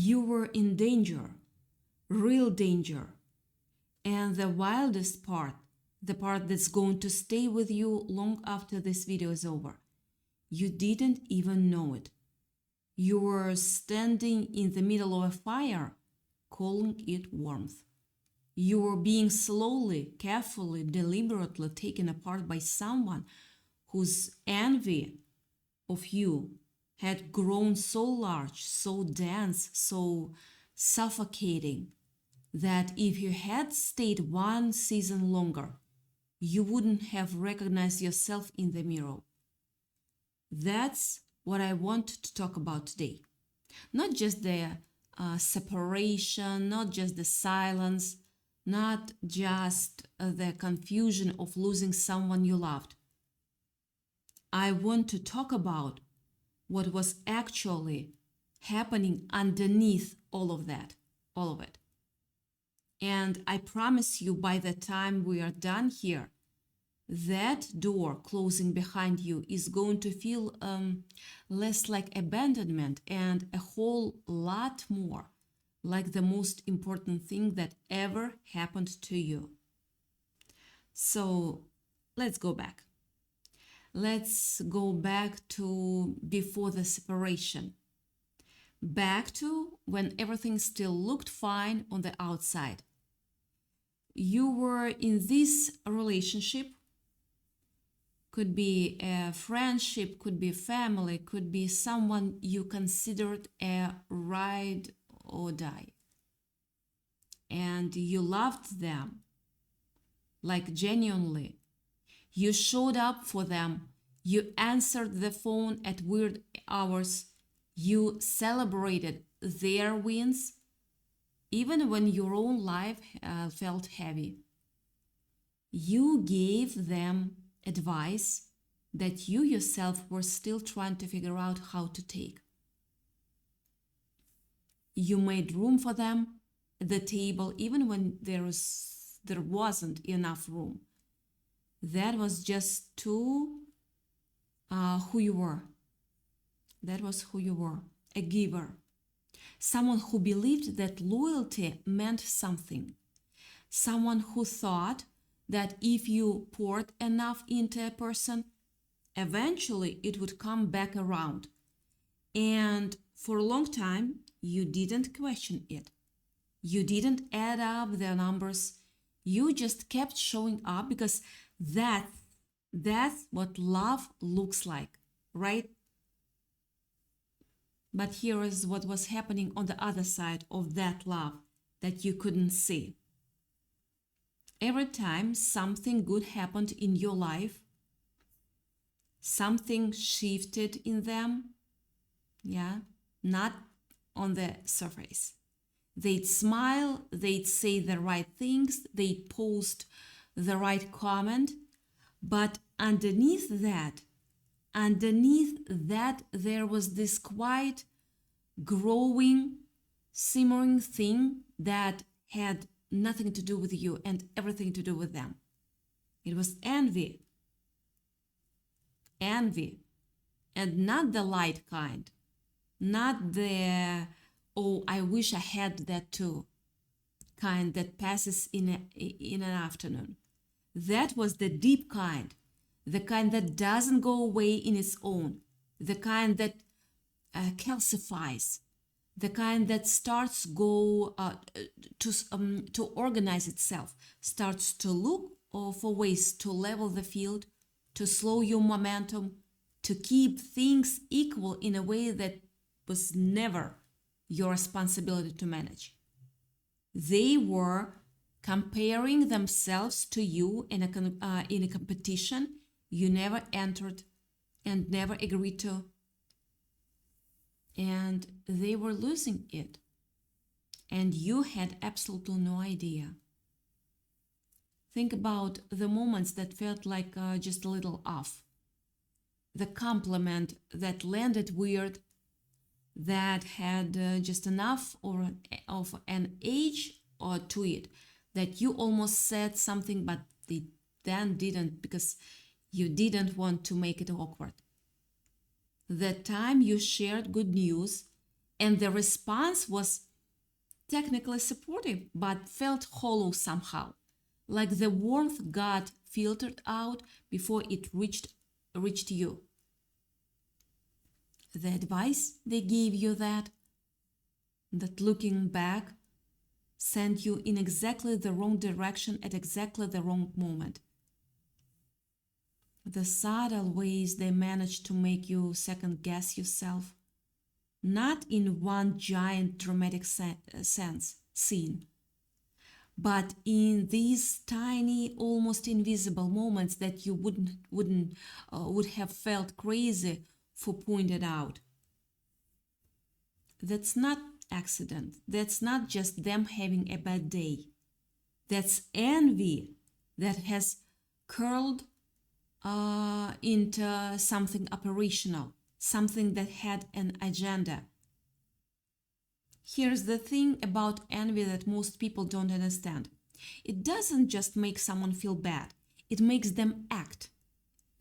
You were in danger, real danger. And the wildest part, the part that's going to stay with you long after this video is over, you didn't even know it. You were standing in the middle of a fire, calling it warmth. You were being slowly, carefully, deliberately taken apart by someone whose envy of you had grown so large, so dense, so suffocating, that if you had stayed one season longer, you wouldn't have recognized yourself in the mirror. That's what I want to talk about today. Not just the separation, not just the silence, not just the confusion of losing someone you loved. I want to talk about what was actually happening underneath all of that, all of it. And I promise you, by the time we are done here, that door closing behind you is going to feel less like abandonment and a whole lot more like the most important thing that ever happened to you. So let's go back. Let's go back to before the separation. Back to when everything still looked fine on the outside. You were in this relationship. Could be a friendship, could be family, could be someone you considered a ride or die. And you loved them, like genuinely. You showed up for them. You answered the phone at weird hours. You celebrated their wins, even when your own life felt heavy. You gave them advice that you yourself were still trying to figure out how to take. You made room for them at the table even when there wasn't enough room. That was just who you were. That was who you were, a giver. Someone who believed that loyalty meant something. Someone who thought that if you poured enough into a person, eventually it would come back around. And for a long time, you didn't question it. You didn't add up the numbers. You just kept showing up because that's what love looks like, right? But here is what was happening on the other side of that love that you couldn't see. Every time something good happened in your life, something shifted in them, not on the surface. They'd smile, they'd say the right things, they'd post the right comment, but underneath that, there was this quiet, growing, simmering thing that had nothing to do with you and everything to do with them. It was envy. Envy. And not the light kind. Not the, oh, I wish I had that too kind that passes in an afternoon. That was the deep kind. The kind that doesn't go away in its own. The kind that calcifies. The kind that starts to organize itself, starts to look for ways to level the field, to slow your momentum, to keep things equal in a way that was never your responsibility to manage. They were comparing themselves to you in a competition you never entered and never agreed to. And they were losing it. And you had absolutely no idea. Think about the moments that felt like just a little off. The compliment that landed weird, that had just enough of an age or to it, that you almost said something but they then didn't because you didn't want to make it awkward. The time you shared good news And the response was technically supportive, but felt hollow somehow, like the warmth got filtered out before it reached you. The advice they gave you that looking back sent you in exactly the wrong direction at exactly the wrong moment. The subtle ways they managed to make you second guess yourself, not in one giant dramatic scene, but in these tiny, almost invisible moments that you would have felt crazy for pointed out. That's not accident. That's not just them having a bad day. That's envy that has curled into something operational, something that had an agenda. Here's the thing about envy that most people don't understand. It doesn't just make someone feel bad, it makes them act.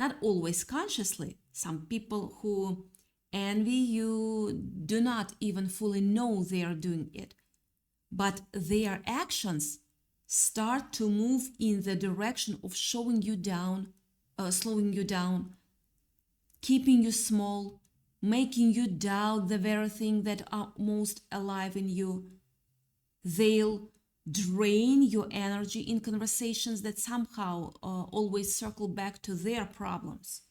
Not always consciously. Some people who envy you do not even fully know they are doing it, but their actions start to move in the direction of slowing you down, keeping you small, making you doubt the very thing that are most alive in you. They'll drain your energy in conversations that somehow always circle back to their problems.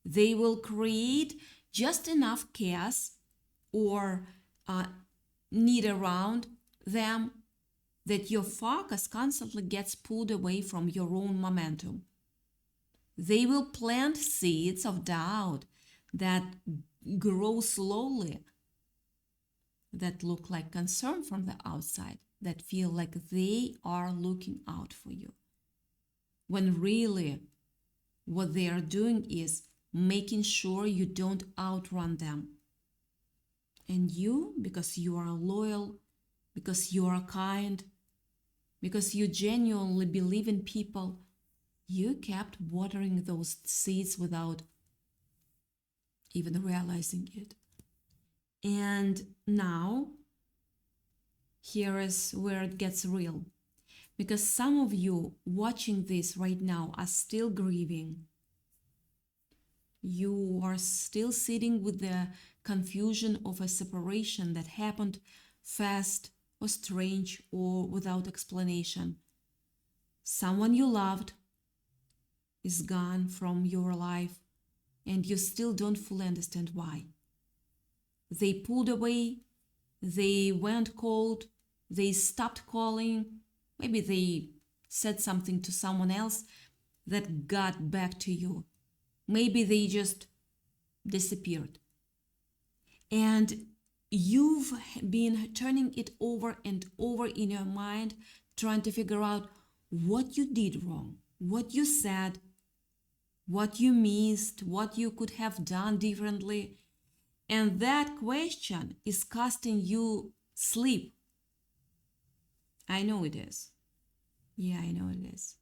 They will create just enough chaos or need around them that your focus constantly gets pulled away from your own momentum. They will plant seeds of doubt that grow slowly, that look like concern from the outside, that feel like they are looking out for you, when really what they are doing is making sure you don't outrun them. And you, because you are loyal, because you are kind, because you genuinely believe in people, you kept watering those seeds without even realizing it. And now, here is where it gets real. Because some of you watching this right now are still grieving. You are still sitting with the confusion of a separation that happened fast or strange or without explanation. Someone you loved is gone from your life, and you still don't fully understand why. They pulled away, they went cold, they stopped calling, maybe they said something to someone else that got back to you. Maybe they just disappeared. And you've been turning it over and over in your mind, trying to figure out what you did wrong, what you said, what you missed, what you could have done differently. And that question is costing you sleep. I know it is. Yeah, I know it is.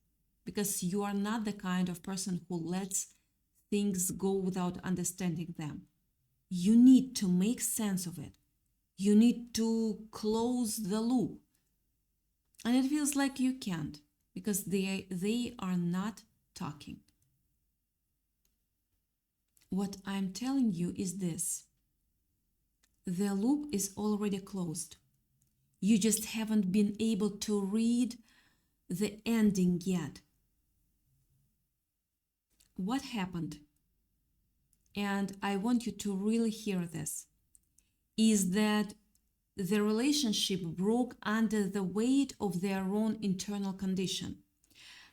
Because you are not the kind of person who lets things go without understanding them. You need to make sense of it. You need to close the loop. And it feels like you can't, because they are not talking. What I'm telling you is this. The loop is already closed. You just haven't been able to read the ending yet. What happened, and I want you to really hear this, is that the relationship broke under the weight of their own internal condition.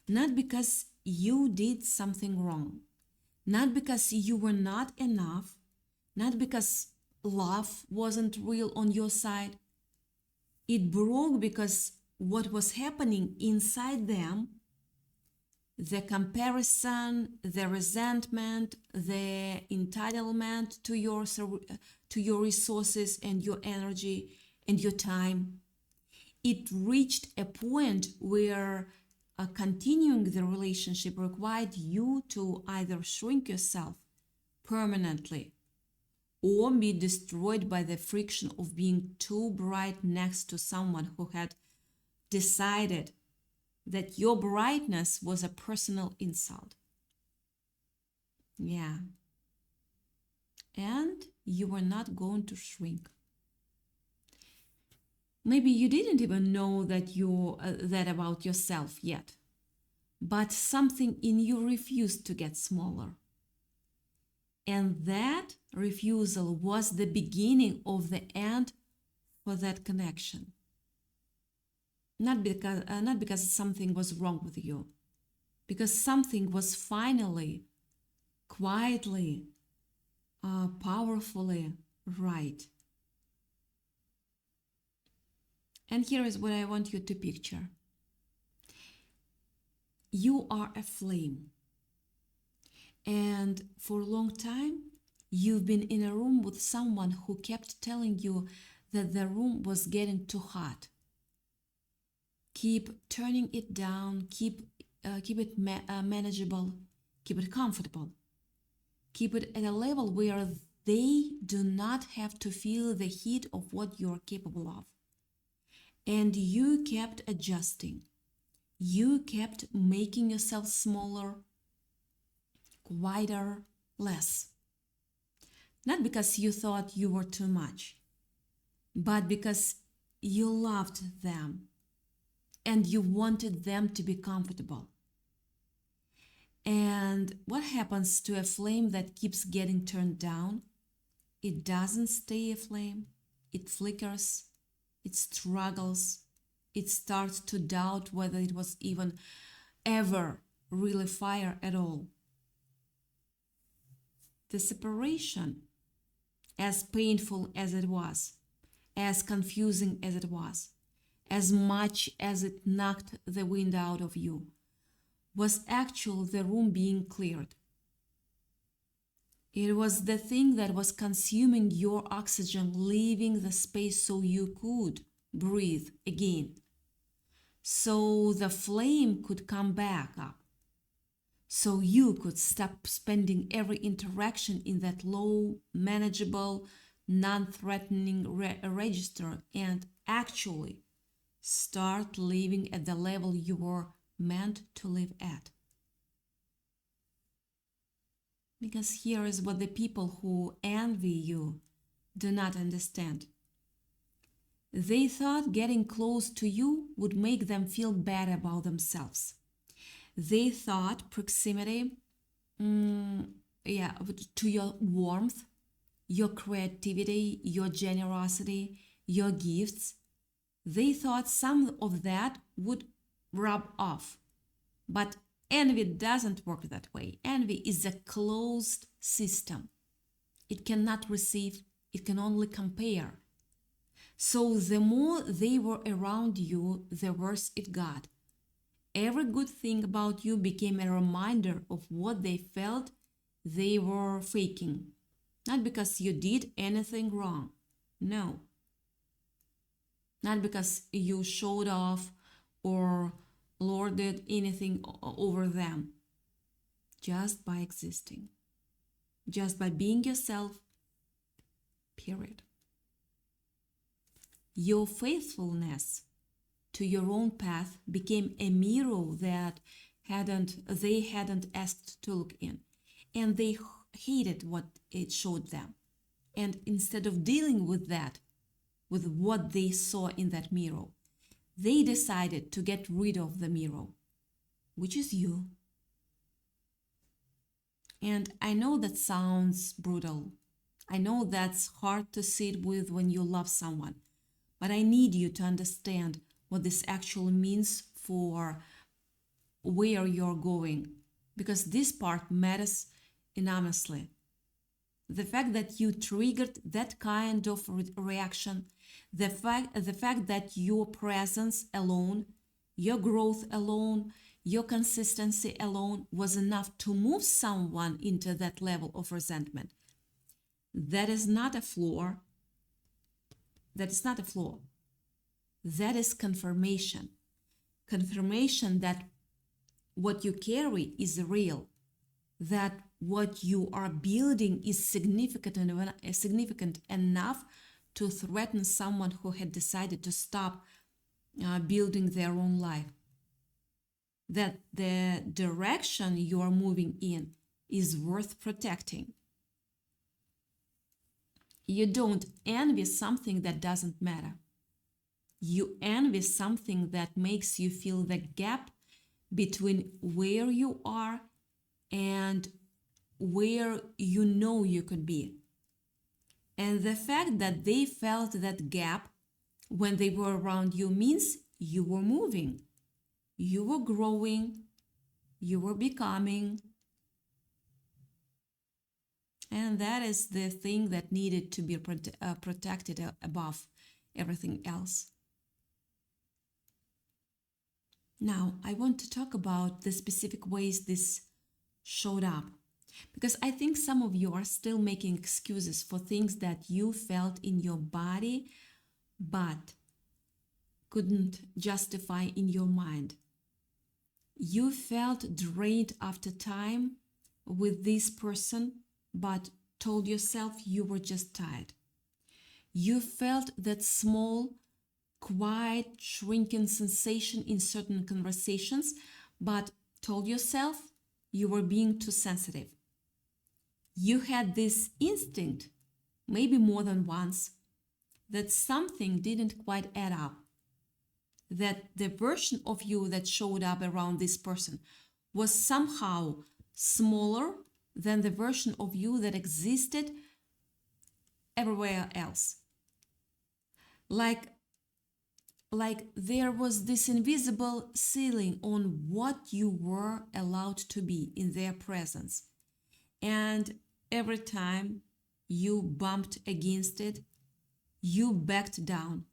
Not because you did something wrong, not because you were not enough, not because love wasn't real on your side. It broke because what was happening inside them, the comparison, the resentment, the entitlement to your resources and your energy and your time, it reached a point where continuing the relationship required you to either shrink yourself permanently or be destroyed by the friction of being too bright next to someone who had decided that your brightness was a personal insult. Yeah. And you were not going to shrink. Maybe you didn't even know that about yourself yet, but something in you refused to get smaller. And that refusal was the beginning of the end for that connection. Not because something was wrong with you, because something was finally, quietly, powerfully right. And here is what I want you to picture. You are a flame. And for a long time, you've been in a room with someone who kept telling you that the room was getting too hot. Keep turning it down, keep it manageable, keep it comfortable. Keep it at a level where they do not have to feel the heat of what you're capable of. And you kept adjusting. You kept making yourself smaller, quieter, less. Not because you thought you were too much, but because you loved them and you wanted them to be comfortable. And what happens to a flame that keeps getting turned down? It doesn't stay a flame. It flickers. It struggles. It starts to doubt whether it was even ever really fire at all. The separation, as painful as it was, as confusing as it was, as much as it knocked the wind out of you, was actually the room being cleared. It was the thing that was consuming your oxygen, leaving the space so you could breathe again. So the flame could come back up. So you could stop spending every interaction in that low, manageable, non-threatening register and actually start living at the level you were meant to live at. Because here is what the people who envy you do not understand. They thought getting close to you would make them feel bad about themselves. They thought proximity to your warmth, your creativity, your generosity, your gifts, they thought some of that would rub off. But envy doesn't work that way. Envy is a closed system. It cannot receive, it can only compare. So the more they were around you, the worse it got. Every good thing about you became a reminder of what they felt they were faking. Not because you did anything wrong. No. Not because you showed off or lorded anything over them. Just by existing. Just by being yourself. Period. Your faithfulness to your own path became a mirror that they hadn't asked to look in. And they hated what it showed them. And instead of dealing with that, with what they saw in that mirror, they decided to get rid of the mirror, which is you. And I know that sounds brutal. I know that's hard to sit with when you love someone. But I need you to understand what this actually means for where you're going, because this part matters enormously. The fact that you triggered that kind of reaction, the fact that your presence alone, your growth alone, your consistency alone was enough to move someone into that level of resentment. That is not a flaw. That is not a flaw. That is confirmation. Confirmation that what you carry is real. That what you are building is significant enough to threaten someone who had decided to stop building their own life. That the direction you are moving in is worth protecting. You don't envy something that doesn't matter. You envy something that makes you feel the gap between where you are and where you know you could be. And the fact that they felt that gap when they were around you means you were moving, you were growing, you were becoming. And that is the thing that needed to be protected above everything else. Now, I want to talk about the specific ways this showed up, because I think some of you are still making excuses for things that you felt in your body but couldn't justify in your mind. You felt drained after time with this person but told yourself you were just tired. You felt that small, quiet, shrinking sensation in certain conversations, but told yourself you were being too sensitive. You had this instinct, maybe more than once, that something didn't quite add up, that the version of you that showed up around this person was somehow smaller than the version of you that existed everywhere else. Like there was this invisible ceiling on what you were allowed to be in their presence. And every time you bumped against it, you backed down.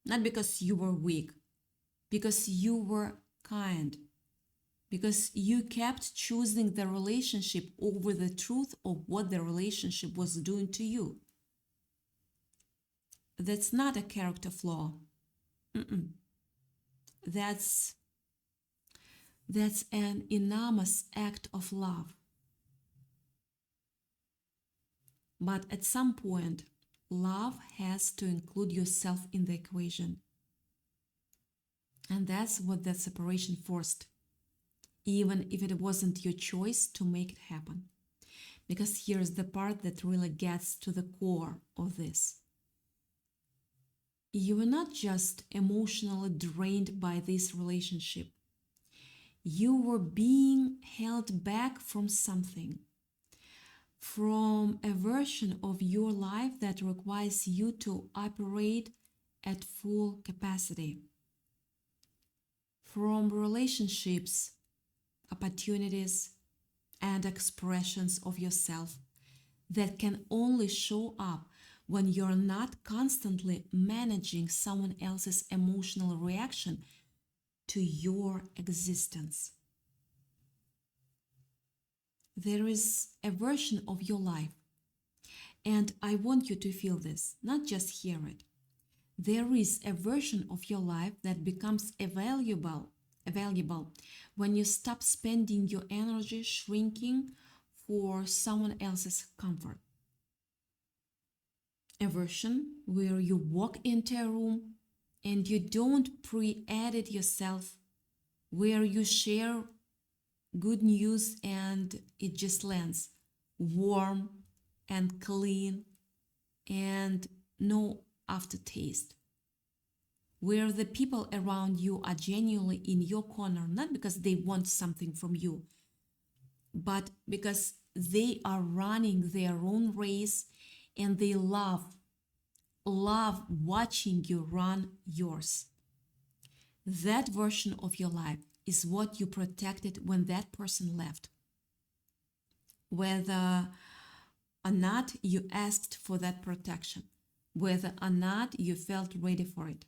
Not because you were weak, because you were kind, because you kept choosing the relationship over the truth of what the relationship was doing to you. That's not a character flaw. That's an enormous act of love. But at some point, love has to include yourself in the equation. And that's what that separation forced, even if it wasn't your choice to make it happen. Because here's the part that really gets to the core of this. You were not just emotionally drained by this relationship. You were being held back from something, from a version of your life that requires you to operate at full capacity, from relationships, opportunities, and expressions of yourself that can only show up when you're not constantly managing someone else's emotional reaction to your existence. There is a version of your life, and I want you to feel this, not just hear it. There is a version of your life that becomes valuable when you stop spending your energy shrinking for someone else's comfort. A version where you walk into a room and you don't pre-edit yourself, where you share good news and it just lands warm and clean and no aftertaste, where the people around you are genuinely in your corner, not because they want something from you, but because they are running their own race and they love watching you run yours. That version of your life is what you protected when that person left. Whether or not you asked for that protection, whether or not you felt ready for it.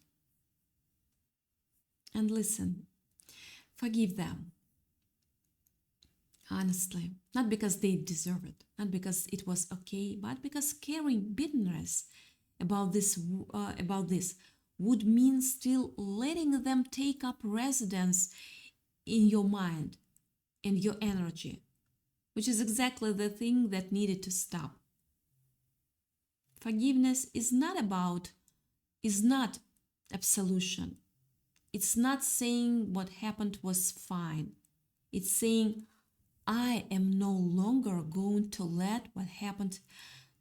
And listen, forgive them. Honestly, not because they deserve it, not because it was okay, but because carrying bitterness about this would mean still letting them take up residence in your mind and your energy. which is exactly the thing that needed to stop. Forgiveness is not absolution. It's not saying what happened was fine. It's saying, I am no longer going to let what happened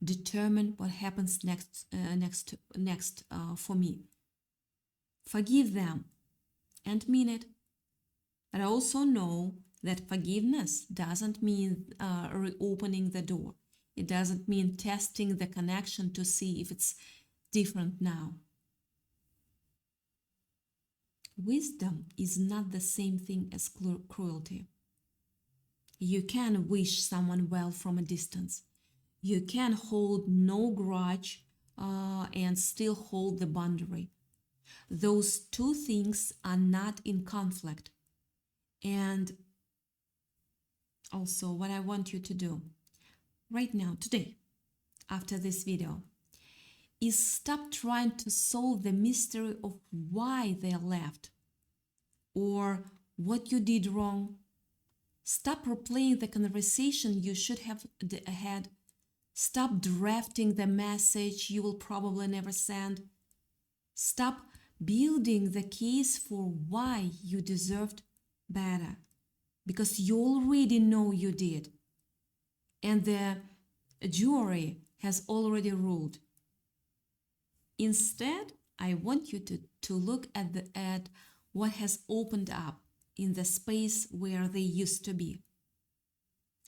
determine what happens next for me. Forgive them and mean it. But I also know that forgiveness doesn't mean reopening the door. It doesn't mean testing the connection to see if it's different now. Wisdom is not the same thing as cruelty. You can wish someone well from a distance. You can hold no grudge and still hold the boundary. Those two things are not in conflict. And also, what I want you to do right now, today, after this video, is stop trying to solve the mystery of why they left or what you did wrong. Stop replaying the conversation you should have had. Stop drafting the message you will probably never send. Stop building the case for why you deserved better, because you already know you did. And the jury has already ruled. Instead, I want you to look at what has opened up in the space where they used to be.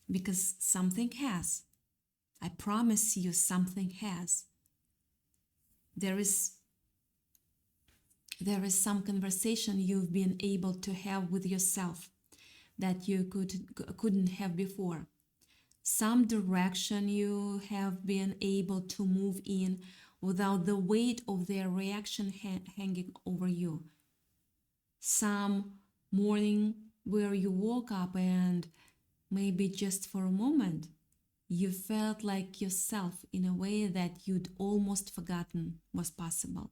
Because something has. I promise you, something has. There is some conversation you've been able to have with yourself that you couldn't have before. Some direction you have been able to move in without the weight of their reaction hanging over you. Some morning where you woke up and maybe just for a moment you felt like yourself in a way that you'd almost forgotten was possible.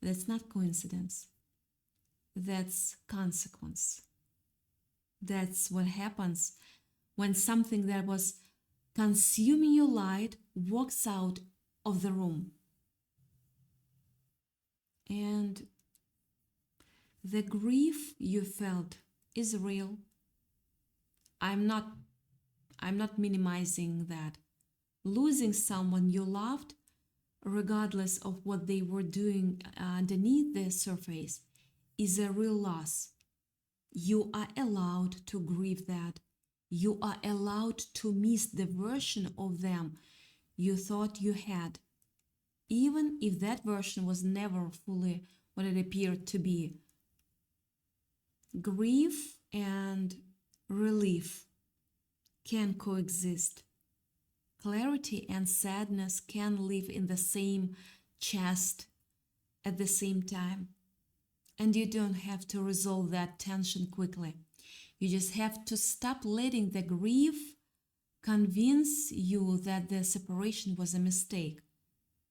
That's not coincidence. That's consequence. That's what happens when something that was consuming your light walks out of the room. And the grief you felt is real. I'm not minimizing that. Losing someone you loved, regardless of what they were doing underneath the surface, is a real loss. You are allowed to grieve that. You are allowed to miss the version of them you thought you had, even if that version was never fully what it appeared to be. Grief and relief can coexist. Clarity and sadness can live in the same chest at the same time. And you don't have to resolve that tension quickly. You just have to stop letting the grief convince you that the separation was a mistake,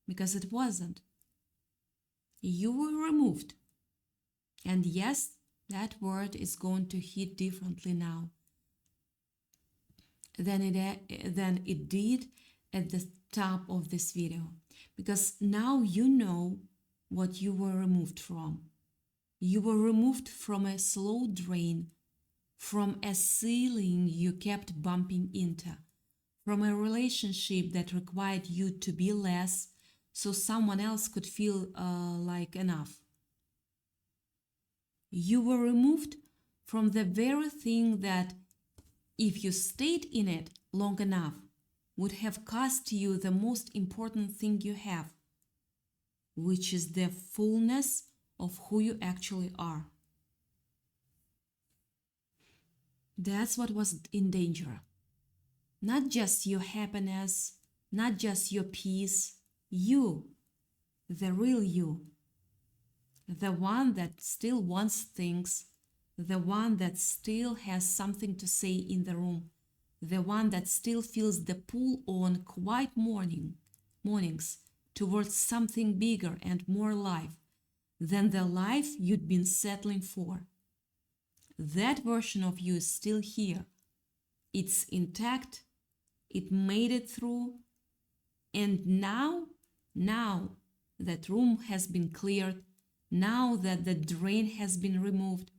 because it wasn't. You were removed. And yes, that word is going to hit differently now than it did at the top of this video, because now you know what you were removed from. You were removed from a slow drain, from a ceiling you kept bumping into, from a relationship that required you to be less so someone else could feel like enough. You were removed from the very thing that, if you stayed in it long enough, would have cost you the most important thing you have, which is the fullness of who you actually are. That's what was in danger. Not just your happiness, not just your peace, you, the real you, the one that still wants things, the one that still has something to say in the room, the one that still feels the pull on quiet mornings towards something bigger and more life than the life you'd been settling for. That version of you is still here, It's intact. It made it through. And now that room has been cleared, now that the drain has been removed,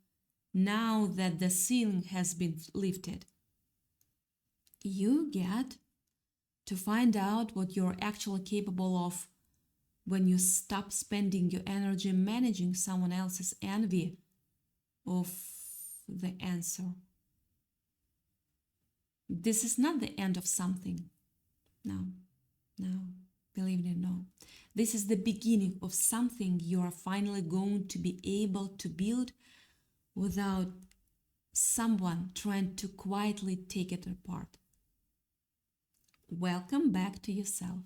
now that the ceiling has been lifted, you get to find out what you're actually capable of when you stop spending your energy managing someone else's envy of the answer. This is not the end of something. No, believe me, no. This is the beginning of something you are finally going to be able to build without someone trying to quietly take it apart. Welcome back to yourself.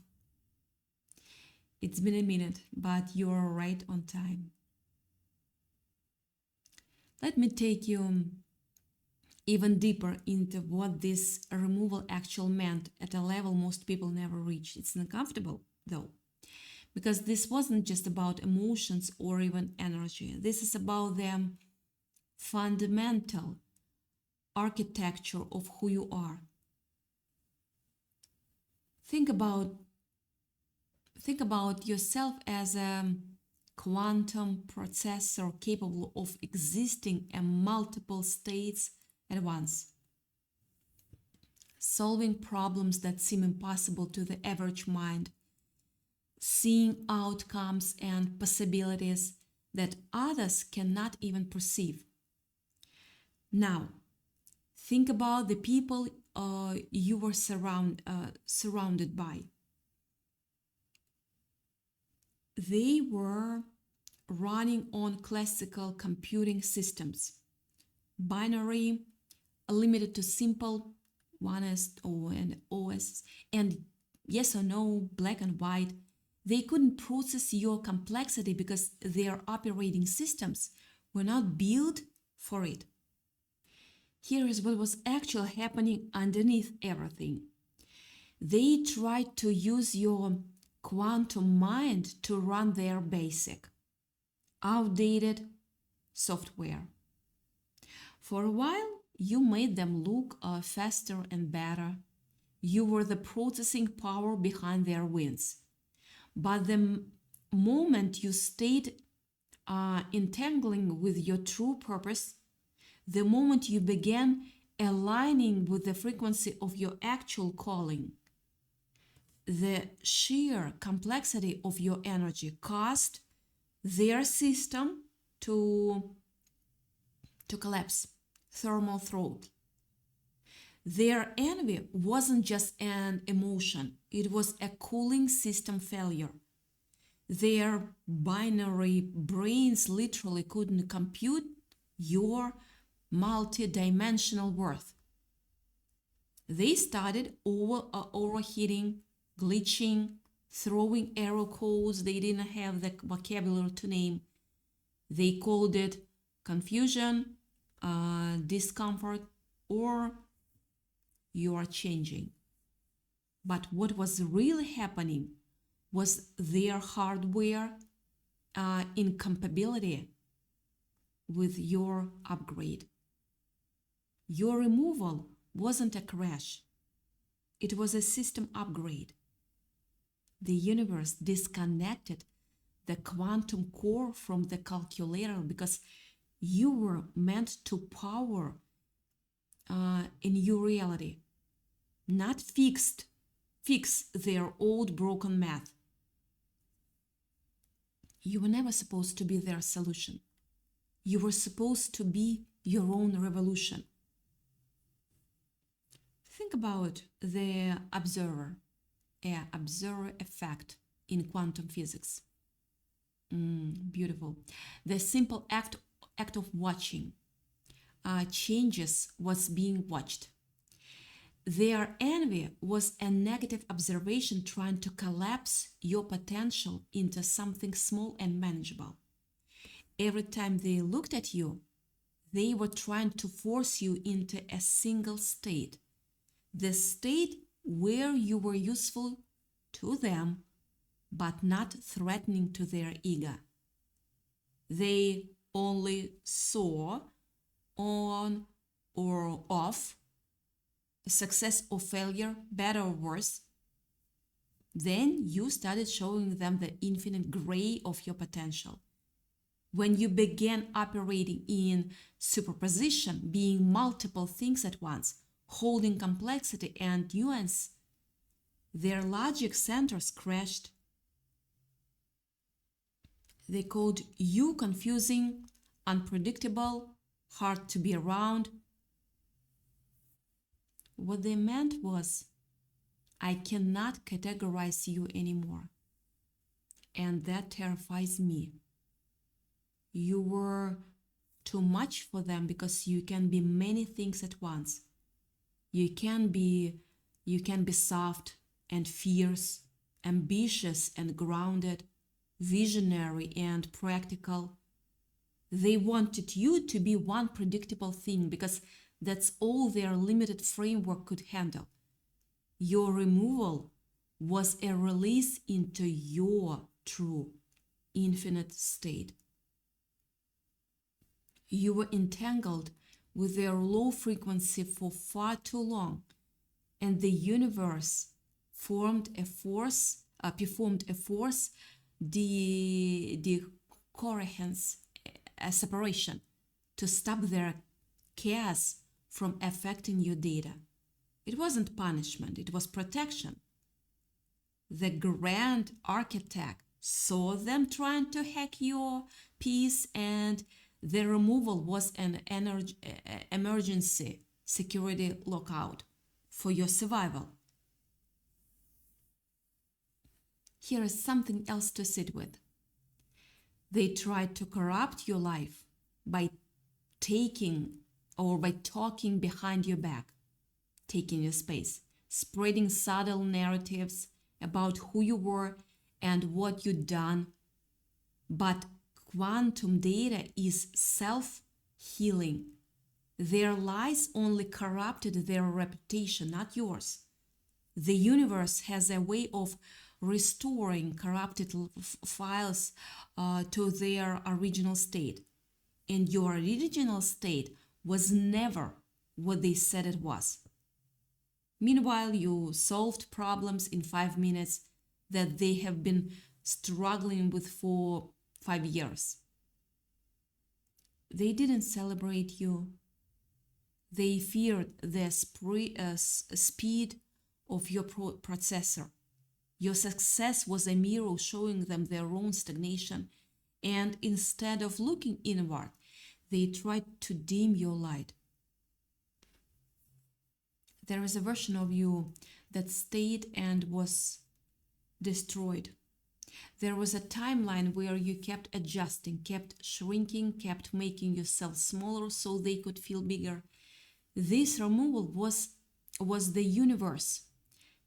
It's been a minute, but you're right on time. Let me take you even deeper into what this removal actually meant at a level most people never reach. It's uncomfortable, though, because this wasn't just about emotions or even energy. This is about the fundamental architecture of who you are. Think about yourself as a quantum processor capable of existing in multiple states at once, solving problems that seem impossible to the average mind, seeing outcomes and possibilities that others cannot even perceive. Now, think about the people you were surrounded by. They were running on classical computing systems, binary, limited to simple 1S and OS, and yes or no, black and white. They couldn't process your complexity because their operating systems were not built for it. Here is what was actually happening underneath everything. They tried to use your quantum mind to run their basic, outdated software. For a while, you made them look faster and better. You were the processing power behind their wins. But the moment you stayed entangling with your true purpose, the moment you began aligning with the frequency of your actual calling, the sheer complexity of your energy caused their system to collapse, thermal throat. Their envy wasn't just an emotion, it was a cooling system failure. Their binary brains literally couldn't compute your multi-dimensional worth. They started overheating, glitching, throwing error codes they didn't have the vocabulary to name. They called it confusion, discomfort, or you are changing. But what was really happening was their hardware incompatibility with your upgrade. Your removal wasn't a crash. It was a system upgrade. The universe disconnected the quantum core from the calculator because you were meant to power a new reality, not fix their old broken math. You were never supposed to be their solution. You were supposed to be your own revolution. Think about the observer effect in quantum physics. Beautiful. The simple act of watching changes what's being watched. Their envy was a negative observation trying to collapse your potential into something small and manageable. Every time they looked at you, they were trying to force you into a single state, the state where you were useful to them, but not threatening to their ego. They only saw on or off success or failure, better or worse, then you started showing them the infinite gray of your potential. When you began operating in superposition, being multiple things at once, holding complexity and nuance, their logic centers crashed. They called you confusing, unpredictable, hard to be around. What they meant was, I cannot categorize you anymore. And that terrifies me. You were too much for them because you can be many things at once. You can be soft and fierce, ambitious and grounded, visionary and practical. They wanted you to be one predictable thing because that's all their limited framework could handle. Your removal was a release into your true, infinite state. You were entangled with their low frequency for far too long, and the universe performed a force decoherence, a separation, to stop their chaos from affecting your data. It wasn't punishment, it was protection. The grand architect saw them trying to hack your peace, and the removal was an emergency security lockout for your survival. Here is something else to sit with. They tried to corrupt your life by talking behind your back, taking your space, spreading subtle narratives about who you were and what you'd done. But quantum data is self-healing. Their lies only corrupted their reputation, not yours. The universe has a way of restoring corrupted files to their original state. And your original state was never what they said it was. Meanwhile, you solved problems in 5 minutes that they have been struggling with for 5 years. They didn't celebrate you. They feared the speed of your processor. Your success was a mirror showing them their own stagnation, and instead of looking inward, they tried to dim your light. There is a version of you that stayed and was destroyed. There was a timeline where you kept adjusting, kept shrinking, kept making yourself smaller so they could feel bigger. This removal was the universe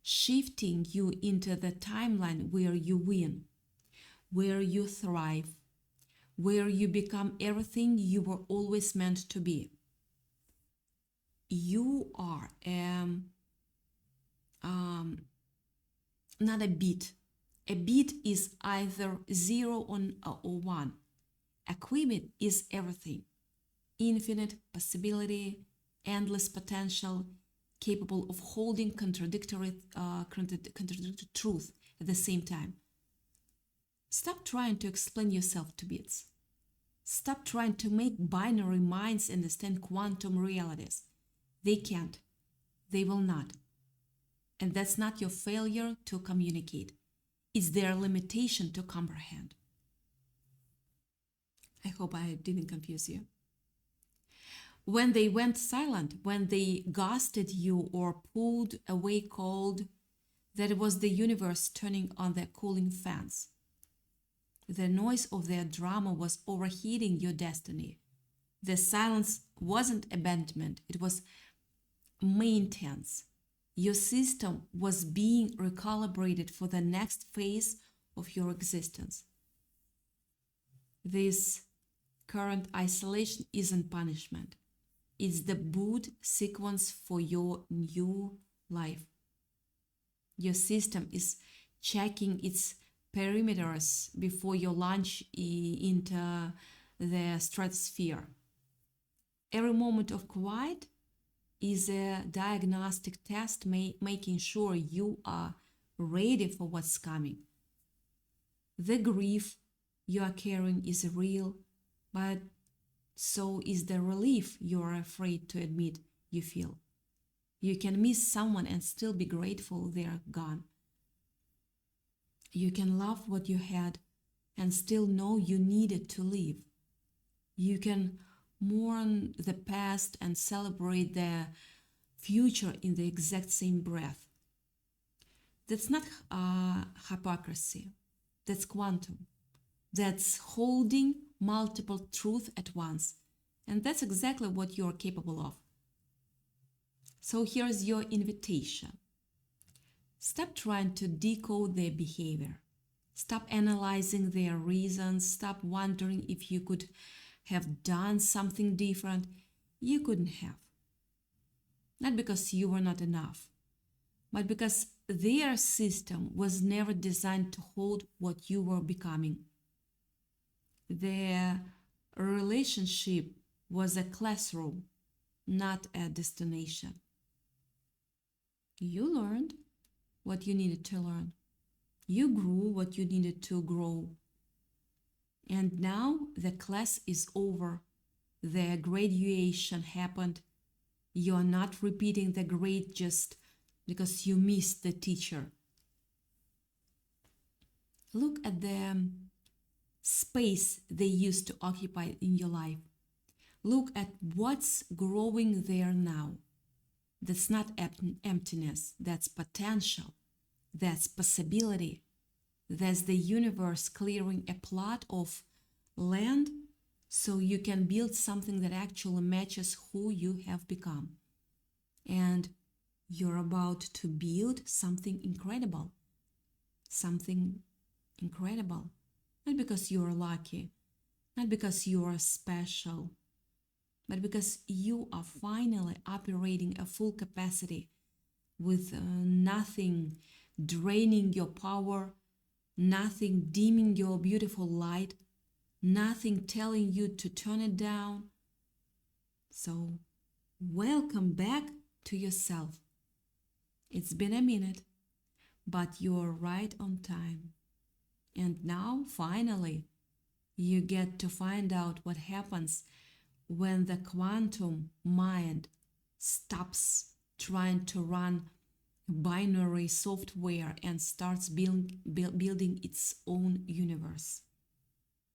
shifting you into the timeline where you win, where you thrive, where you become everything you were always meant to be. You are not a bit. A bit is either 0 or 1. A qubit is everything. Infinite possibility, endless potential, capable of holding contradictory truth at the same time. Stop trying to explain yourself to bits. Stop trying to make binary minds understand quantum realities. They can't. They will not. And that's not your failure to communicate. It's their limitation to comprehend. I hope I didn't confuse you. When they went silent, when they ghosted you or pulled away cold, that was the universe turning on their cooling fans. The noise of their drama was overheating your destiny. The silence wasn't abandonment, it was maintenance. Your system was being recalibrated for the next phase of your existence. This current isolation isn't punishment. It's the boot sequence for your new life. Your system is checking its perimeters before you launch into the stratosphere. Every moment of quiet is a diagnostic test making sure you are ready for what's coming. The grief you are carrying is real, but so is the relief you are afraid to admit you feel. You can miss someone and still be grateful they're gone. You can love what you had and still know you needed to live. You can mourn the past and celebrate the future in the exact same breath. That's not hypocrisy. That's quantum. That's holding multiple truths at once. And that's exactly what you're capable of. So here's your invitation. Stop trying to decode their behavior. Stop analyzing their reasons. Stop wondering if you could have done something different. You couldn't have. Not because you were not enough, but because their system was never designed to hold what you were becoming. Their relationship was a classroom, not a destination. You learned what you needed to learn. You grew what you needed to grow. And now the class is over. The graduation happened. You are not repeating the grade just because you missed the teacher. Look at the space they used to occupy in your life. Look at what's growing there now. That's not emptiness, that's potential, that's possibility. That's the universe clearing a plot of land so you can build something that actually matches who you have become. And you're about to build something incredible. Something incredible. Not because you're lucky, not because you are special, but because you are finally operating at full capacity with nothing draining your power, nothing dimming your beautiful light, nothing telling you to turn it down. So, welcome back to yourself. It's been a minute, but you're right on time. And now, finally, you get to find out what happens when the quantum mind stops trying to run binary software and starts building its own universe.